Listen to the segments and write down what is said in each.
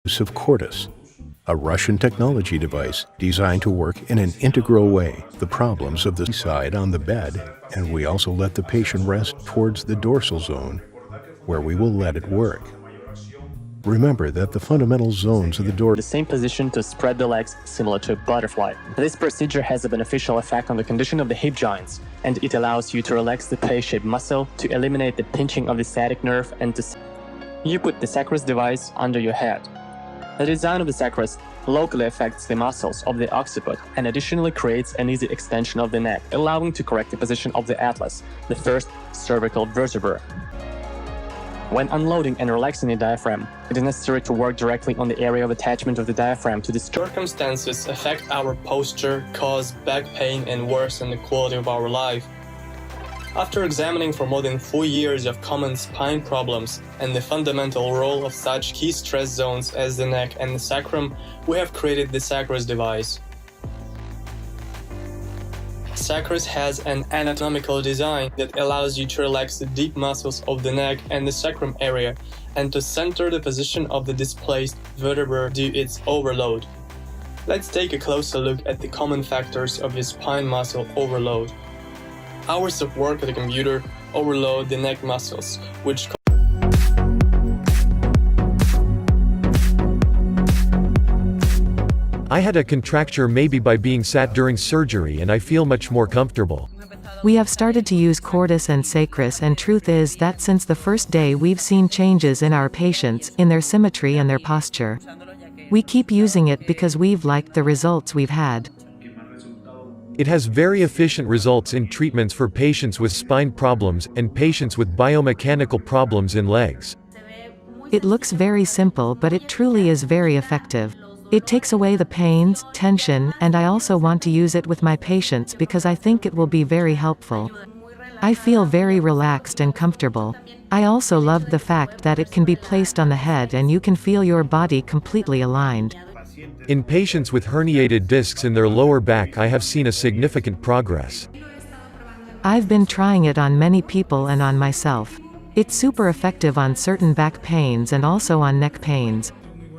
use of Cordis, a Russian technology device designed to work in an integral way the problems of the side on the bed, and we also let the patient rest towards the dorsal zone, where we will let it work. Remember that the fundamental zones of the same position to spread the legs, similar to a butterfly. This procedure has a beneficial effect on the condition of the hip joints, and it allows you to relax the plate-shaped muscle, to eliminate the pinching of the sciatic nerve, and you put the Sacris device under your head. The design of the Sacris locally affects the muscles of the occiput and additionally creates an easy extension of the neck, allowing to correct the position of the atlas, the first cervical vertebra. When unloading and relaxing the diaphragm, it is necessary to work directly on the area of attachment of the diaphragm to the circumstances affect our posture, cause back pain, and worsen the quality of our life. After examining for more than 4 years of common spine problems and the fundamental role of such key stress zones as the neck and the sacrum, we have created the Sacris device. Sacris has an anatomical design that allows you to relax the deep muscles of the neck and the sacrum area and to center the position of the displaced vertebra due to its overload. Let's take a closer look at the common factors of the spine muscle overload. Hours of work at the computer overload the neck muscles, which I had a contracture maybe by being sat during surgery and I feel much more comfortable. We have started to use Cordis and Sacris, and truth is that since the first day we've seen changes in our patients, in their symmetry and their posture. We keep using it because we've liked the results we've had. It has very efficient results in treatments for patients with spine problems and patients with biomechanical problems in legs. It looks very simple, but it truly is very effective. It takes away the pains, tension, and I also want to use it with my patients because I think it will be very helpful. I feel very relaxed and comfortable. I also loved the fact that it can be placed on the head and you can feel your body completely aligned. In patients with herniated discs in their lower back, I have seen a significant progress. I've been trying it on many people and on myself. It's super effective on certain back pains and also on neck pains.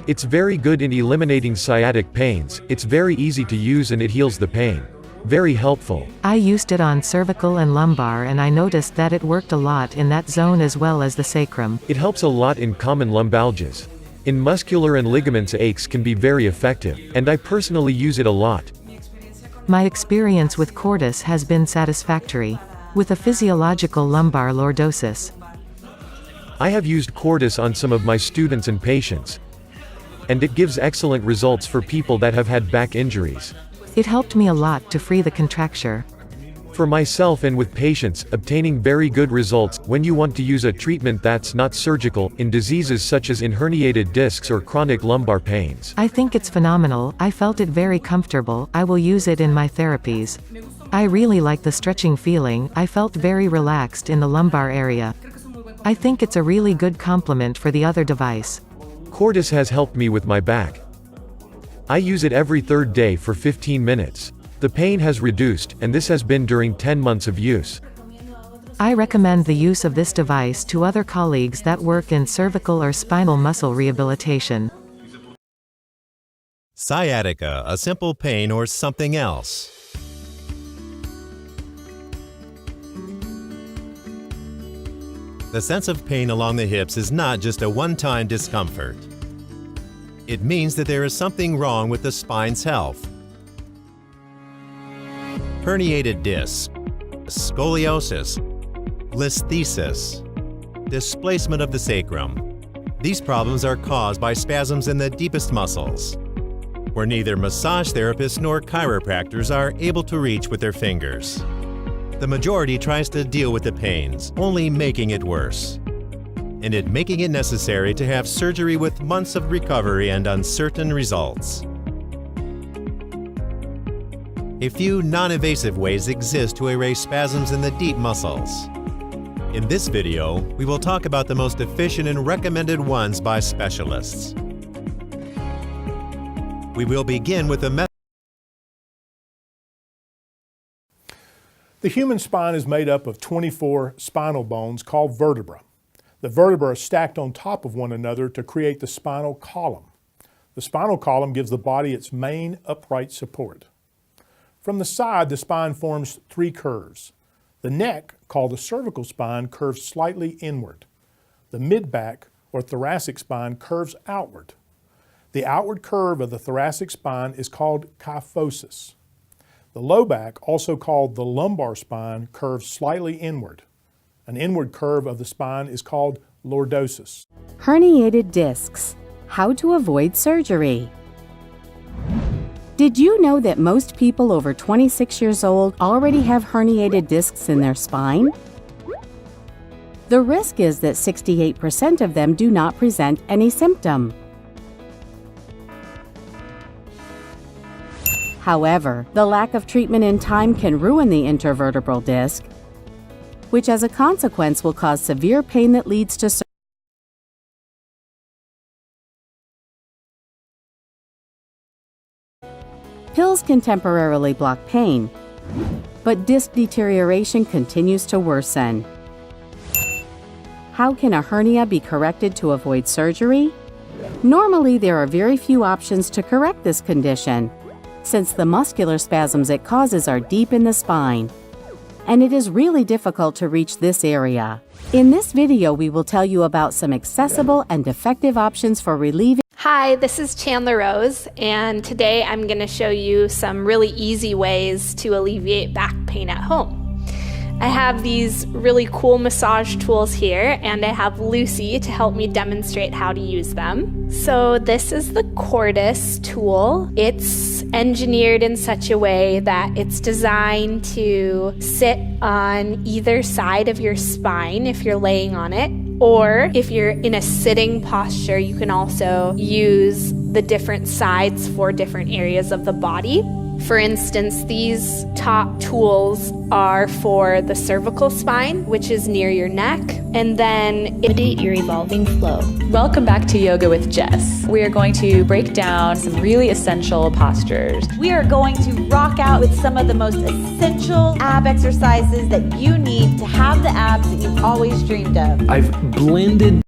It's very good in eliminating sciatic pains, it's very easy to use and it heals the pain. Very helpful. I used it on cervical and lumbar and I noticed that it worked a lot in that zone as well as the sacrum. It helps a lot in common lumbalgias. In muscular and ligaments, aches can be very effective, and I personally use it a lot. My experience with Cordis has been satisfactory. With a physiological lumbar lordosis. I have used Cordis on some of my students and patients, and it gives excellent results for people that have had back injuries. It helped me a lot to free the contracture. For myself and with patients, obtaining very good results when you want to use a treatment that's not surgical, in diseases such as in herniated discs or chronic lumbar pains. I think it's phenomenal. I felt it very comfortable. I will use it in my therapies. I really like the stretching feeling. I felt very relaxed in the lumbar area. I think it's a really good complement for the other device. Cordis has helped me with my back. I use it every third day for 15 minutes. The pain has reduced, and this has been during 10 months of use. I recommend the use of this device to other colleagues that work in cervical or spinal muscle rehabilitation. Sciatica, a simple pain or something else? The sense of pain along the hips is not just a one-time discomfort. It means that there is something wrong with the spine's health. Herniated discs, scoliosis, listhesis, displacement of the sacrum. These problems are caused by spasms in the deepest muscles, where neither massage therapists nor chiropractors are able to reach with their fingers. The majority tries to deal with the pains, only making it worse, and making it necessary to have surgery with months of recovery and uncertain results. A few non-invasive ways exist to erase spasms in the deep muscles. In this video, we will talk about the most efficient and recommended ones by specialists. We will begin with the method. The human spine is made up of 24 spinal bones called vertebrae. The vertebrae are stacked on top of one another to create the spinal column. The spinal column gives the body its main upright support. From the side, the spine forms three curves. The neck, called the cervical spine, curves slightly inward. The mid-back, or thoracic spine, curves outward. The outward curve of the thoracic spine is called kyphosis. The low back, also called the lumbar spine, curves slightly inward. An inward curve of the spine is called lordosis. Herniated discs. How to avoid surgery. Did you know that most people over 26 years old already have herniated discs in their spine? The risk is that 68% of them do not present any symptom. However, the lack of treatment in time can ruin the intervertebral disc, which as a consequence will cause severe pain that leads to surgery. Pills can temporarily block pain, but disc deterioration continues to worsen. How can a hernia be corrected to avoid surgery? Normally, there are very few options to correct this condition, since the muscular spasms it causes are deep in the spine, and it is really difficult to reach this area. In this video, we will tell you about some accessible and effective options for relieving. Hi, this is Chandler Rose, and today I'm going to show you some really easy ways to alleviate back pain at home. I have these really cool massage tools here, and I have Lucy to help me demonstrate how to use them. So this is the Cordis tool. It's engineered in such a way that it's designed to sit on either side of your spine if you're laying on it, or if you're in a sitting posture, you can also use the different sides for different areas of the body. For instance, these top tools are for the cervical spine, which is near your neck, and then imitate your evolving flow. Welcome back to Yoga with Jess. We are going to break down some really essential postures. We are going to rock out with some of the most essential ab exercises that you need to have the abs that you've always dreamed of. I've blended